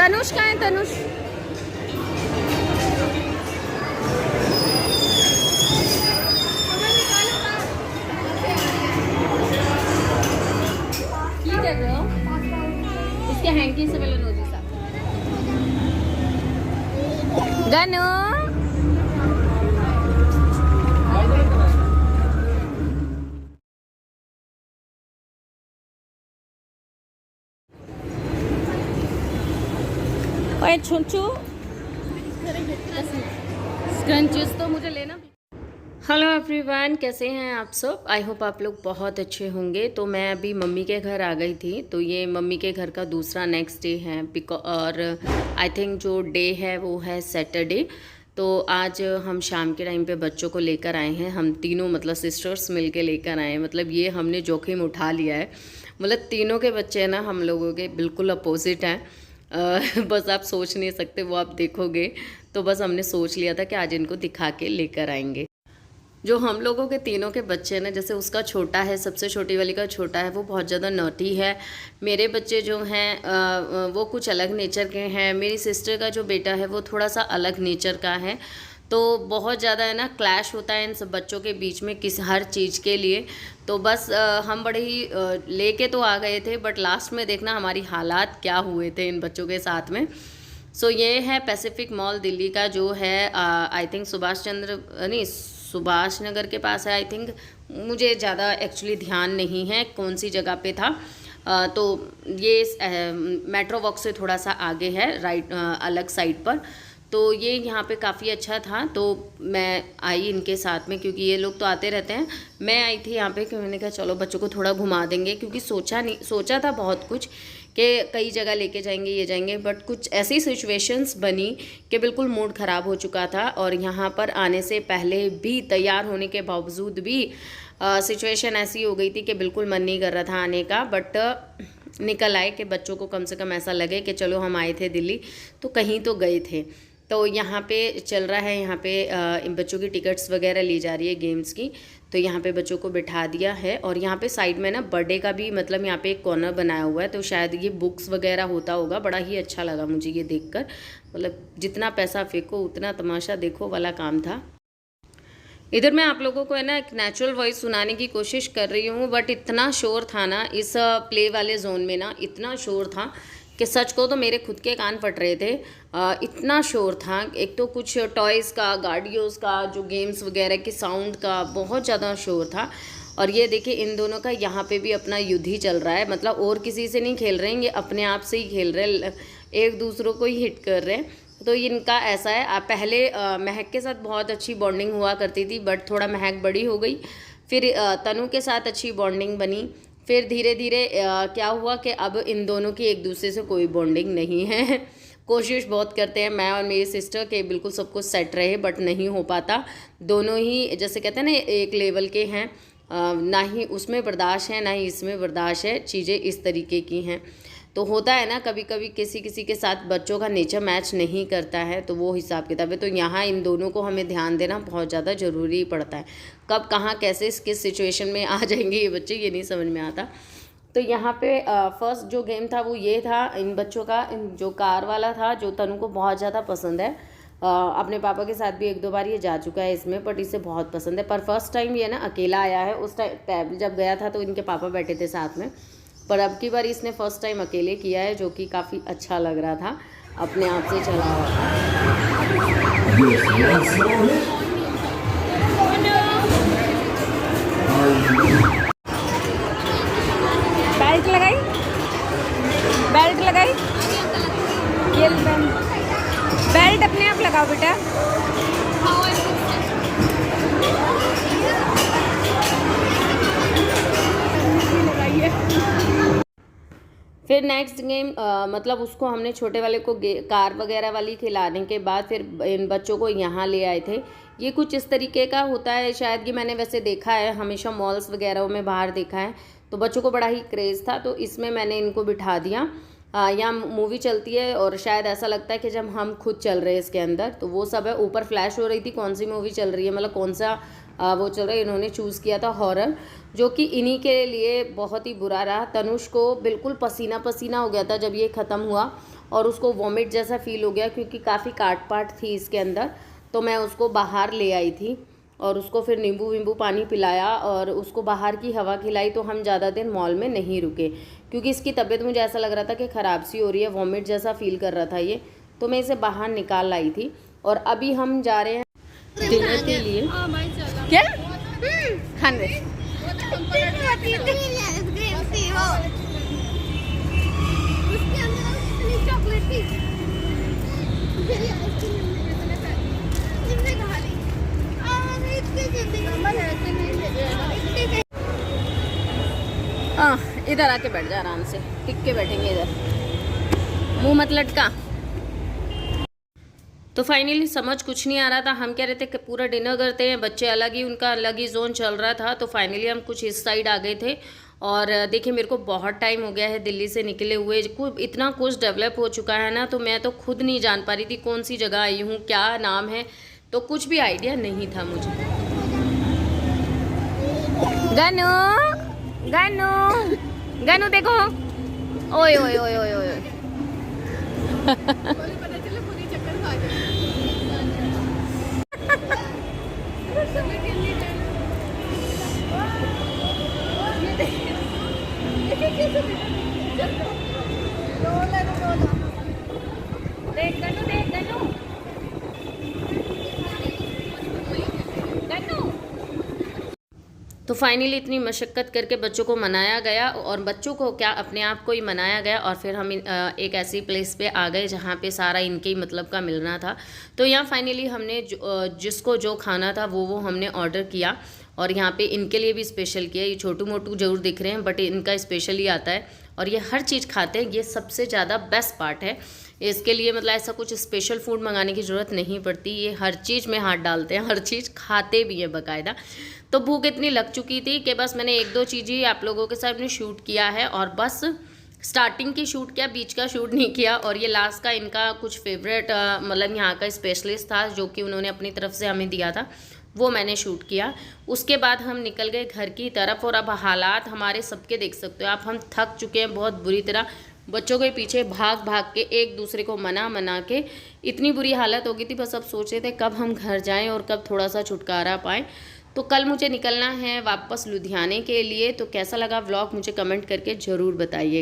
तनुष कहाँ है? तनुष की कर रहे हो? इसके हैंकी से पहले नोजी साहब गनु ओए छुंचू स्क्रंचेस तो मुझे लेना। हेलो एवरीवन, कैसे हैं आप सब? आई होप आप लोग बहुत अच्छे होंगे। तो मैं अभी मम्मी के घर आ गई थी। तो ये मम्मी के घर का दूसरा नेक्स्ट डे है और आई थिंक जो डे है वो है सैटरडे। तो आज हम शाम के टाइम पे बच्चों को लेकर आए हैं। हम तीनों मतलब सिस्टर्स मिल के लेकर आए हैं। मतलब ये हमने जोखिम उठा लिया है। मतलब तीनों के बच्चे ना हम लोगों के बिल्कुल अपोजिट हैं। बस आप सोच नहीं सकते, वो आप देखोगे। तो बस हमने सोच लिया था कि आज इनको दिखा के लेकर आएंगे। जो हम लोगों के तीनों के बच्चे हैं ना, जैसे उसका छोटा है, सबसे छोटी वाली का छोटा है, वो बहुत ज़्यादा नॉटी है। मेरे बच्चे जो हैं वो कुछ अलग नेचर के हैं। मेरी सिस्टर का जो बेटा है वो थोड़ा सा अलग नेचर का है। तो बहुत ज़्यादा है ना क्लैश होता है इन सब बच्चों के बीच में हर चीज़ के लिए। तो बस हम बड़े ही लेके तो आ गए थे, बट लास्ट में देखना हमारी हालात क्या हुए थे इन बच्चों के साथ में। सो ये है पैसिफिक मॉल दिल्ली का, जो है आई थिंक सुभाष नगर के पास है। आई थिंक मुझे ज़्यादा एक्चुअली ध्यान नहीं है कौन सी जगह पे था। तो ये मेट्रो वॉक से थोड़ा सा आगे है, राइट अलग साइड पर। तो ये यहाँ पे काफ़ी अच्छा था। तो मैं आई इनके साथ में, क्योंकि ये लोग तो आते रहते हैं। मैं आई थी यहाँ पे कि मैंने कहा चलो बच्चों को थोड़ा घुमा देंगे, क्योंकि सोचा था बहुत कुछ कि कई जगह लेके जाएंगे, ये जाएंगे, बट कुछ ऐसी सिचुएशंस बनी कि बिल्कुल मूड ख़राब हो चुका था। और यहाँ पर आने से पहले भी, तैयार होने के बावजूद भी सिचुएशन ऐसी हो गई थी कि बिल्कुल मन नहीं कर रहा था आने का। बट निकल आए कि बच्चों को कम से कम ऐसा लगे कि चलो हम आए थे दिल्ली तो कहीं तो गए थे। तो यहाँ पे चल रहा है, यहाँ पे इन बच्चों की टिकट्स वगैरह ली जा रही है गेम्स की। तो यहाँ पे बच्चों को बिठा दिया है। और यहाँ पे साइड में ना बर्थडे का भी मतलब यहाँ पे एक कॉर्नर बनाया हुआ है। तो शायद ये बुक्स वगैरह होता होगा। बड़ा ही अच्छा लगा मुझे ये देखकर। मतलब जितना पैसा फेंको उतना तमाशा देखो वाला काम था। इधर मैं आप लोगों को है ना एक नेचुरल वॉइस सुनाने की कोशिश कर रही हूँ, बट इतना शोर था ना इस प्ले वाले जोन में ना, इतना शोर था कि सच को तो मेरे खुद के कान फट रहे थे। इतना शोर था। एक तो कुछ टॉयज़ का, गाड़ियों का, जो गेम्स वगैरह के साउंड का बहुत ज़्यादा शोर था। और ये देखिए इन दोनों का यहाँ पे भी अपना युद्ध ही चल रहा है। मतलब और किसी से नहीं खेल रहे हैं, ये अपने आप से ही खेल रहे हैं, एक दूसरों को ही हिट कर रहे हैं। तो इनका ऐसा है। पहले महक के साथ बहुत अच्छी बॉन्डिंग हुआ करती थी, बट थोड़ा महक बड़ी हो गई। फिर तनु के साथ अच्छी बॉन्डिंग बनी। फिर धीरे धीरे क्या हुआ कि अब इन दोनों की एक दूसरे से कोई बॉन्डिंग नहीं है। कोशिश बहुत करते हैं मैं और मेरी सिस्टर के बिल्कुल सब कुछ सेट रहे, बट नहीं हो पाता। दोनों ही जैसे कहते हैं ना एक लेवल के हैं। ना ही उसमें बर्दाश्त है, ना ही इसमें बर्दाश्त है। चीज़ें इस तरीके की हैं। तो होता है ना कभी कभी किसी किसी के साथ बच्चों का नेचर मैच नहीं करता है, तो वो हिसाब किताब है। तो यहाँ इन दोनों को हमें ध्यान देना बहुत ज़्यादा ज़रूरी पड़ता है। कब कहाँ कैसे किस सिचुएशन में आ जाएंगे ये बच्चे, ये नहीं समझ में आता। तो यहाँ पे फर्स्ट जो गेम था वो ये था इन बच्चों का, जो कार वाला था, जो तनु को बहुत ज़्यादा पसंद है। अपने पापा के साथ भी एक दो बार ये जा चुका है इसमें, बट इसे बहुत पसंद है। पर फर्स्ट टाइम ये ना अकेला आया है। उस टाइम जब गया था तो इनके पापा बैठे थे साथ में, पर अब की बार इसने फर्स्ट टाइम अकेले किया है, जो कि काफ़ी अच्छा लग रहा था। अपने आप से चला हुआ था। बेल्ट लगाई, बेल्ट लगाई, ये बेल्ट अपने आप लगाओ बेटा। फिर नेक्स्ट गेम मतलब उसको हमने छोटे वाले को कार वगैरह वाली खिलाने के बाद फिर इन बच्चों को यहाँ ले आए थे। ये कुछ इस तरीके का होता है, शायद ये मैंने वैसे देखा है, हमेशा मॉल्स वगैरह में बाहर देखा है। तो बच्चों को बड़ा ही क्रेज़ था, तो इसमें मैंने इनको बिठा दिया। यहाँ मूवी चलती है और शायद ऐसा लगता है कि जब हम खुद चल रहे हैं इसके अंदर, तो वो सब है। ऊपर फ्लैश हो रही थी कौन सी मूवी चल रही है, मतलब कौन सा वो चल रहा है। इन्होंने चूज़ किया था हॉरर, जो कि इन्हीं के लिए बहुत ही बुरा रहा। तनुष को बिल्कुल पसीना पसीना हो गया था जब ये ख़त्म हुआ, और उसको वॉमिट जैसा फील हो गया क्योंकि काफ़ी काट पाट थी इसके अंदर। तो मैं उसको बाहर ले आई थी और उसको फिर नींबू वींबू पानी पिलाया और उसको बाहर की हवा खिलाई। तो हम ज़्यादा दिन मॉल में नहीं रुके क्योंकि इसकी तबीयत मुझे ऐसा लग रहा था कि ख़राब सी हो रही है, वॉमिट जैसा फील कर रहा था ये। तो मैं इसे बाहर निकाल लाई थी और अभी हम जा रहे हैं डिनर के लिए। क्या खाने इधर आके बैठ जा, आराम से टिक के बैठेंगे इधर, मुंह मत लटका। तो फाइनली समझ कुछ नहीं आ रहा था। हम कह रहे थे कि पूरा डिनर करते हैं, बच्चे अलग ही, उनका अलग ही जोन चल रहा था। तो फाइनली हम कुछ इस साइड आ गए थे। और देखिए मेरे को बहुत टाइम हो गया है दिल्ली से निकले हुए, इतना कुछ डेवलप हो चुका है ना, तो मैं तो खुद नहीं जान पा रही थी कौन सी जगह आई हूँ, क्या नाम है, तो कुछ भी आइडिया नहीं था मुझे। गनु गनु गनु देखो, ओए ओए ओए ओए ओए तो फाइनली इतनी मशक्क़त करके बच्चों को मनाया गया, और बच्चों को क्या अपने आप को ही मनाया गया। और फिर हम एक ऐसी प्लेस पे आ गए जहाँ पे सारा इनके ही मतलब का मिलना था। तो यहाँ फाइनली हमने जिसको जो खाना था वो हमने ऑर्डर किया, और यहाँ पे इनके लिए भी स्पेशल किया। ये छोटू मोटू जरूर दिख रहे हैं बट इनका स्पेशल ही आता है, और ये हर चीज़ खाते हैं। ये सबसे ज़्यादा बेस्ट पार्ट है इसके लिए, मतलब ऐसा कुछ स्पेशल फूड मंगाने की ज़रूरत नहीं पड़ती। ये हर चीज़ में हाथ डालते हैं, हर चीज़ खाते भी हैं बाकायदा। तो भूख इतनी लग चुकी थी कि बस मैंने एक दो चीज़ ही आप लोगों के साथ में शूट किया है, और बस स्टार्टिंग की शूट किया, बीच का शूट नहीं किया। और ये लास्ट का इनका कुछ फेवरेट मतलब यहाँ का स्पेशलिस्ट था जो कि उन्होंने अपनी तरफ से हमें दिया था, वो मैंने शूट किया। उसके बाद हम निकल गए घर की तरफ, और अब हालात हमारे सबके देख सकते हो आप, हम थक चुके हैं बहुत बुरी तरह। बच्चों के पीछे भाग भाग के एक दूसरे को मना के इतनी बुरी हालत हो गई थी। बस अब सोच रहे थे कब हम घर जाएं और कब थोड़ा सा छुटकारा पाएँ। तो कल मुझे निकलना है वापस लुधियाने के लिए। तो कैसा लगा व्लॉग मुझे कमेंट करके ज़रूर बताइए।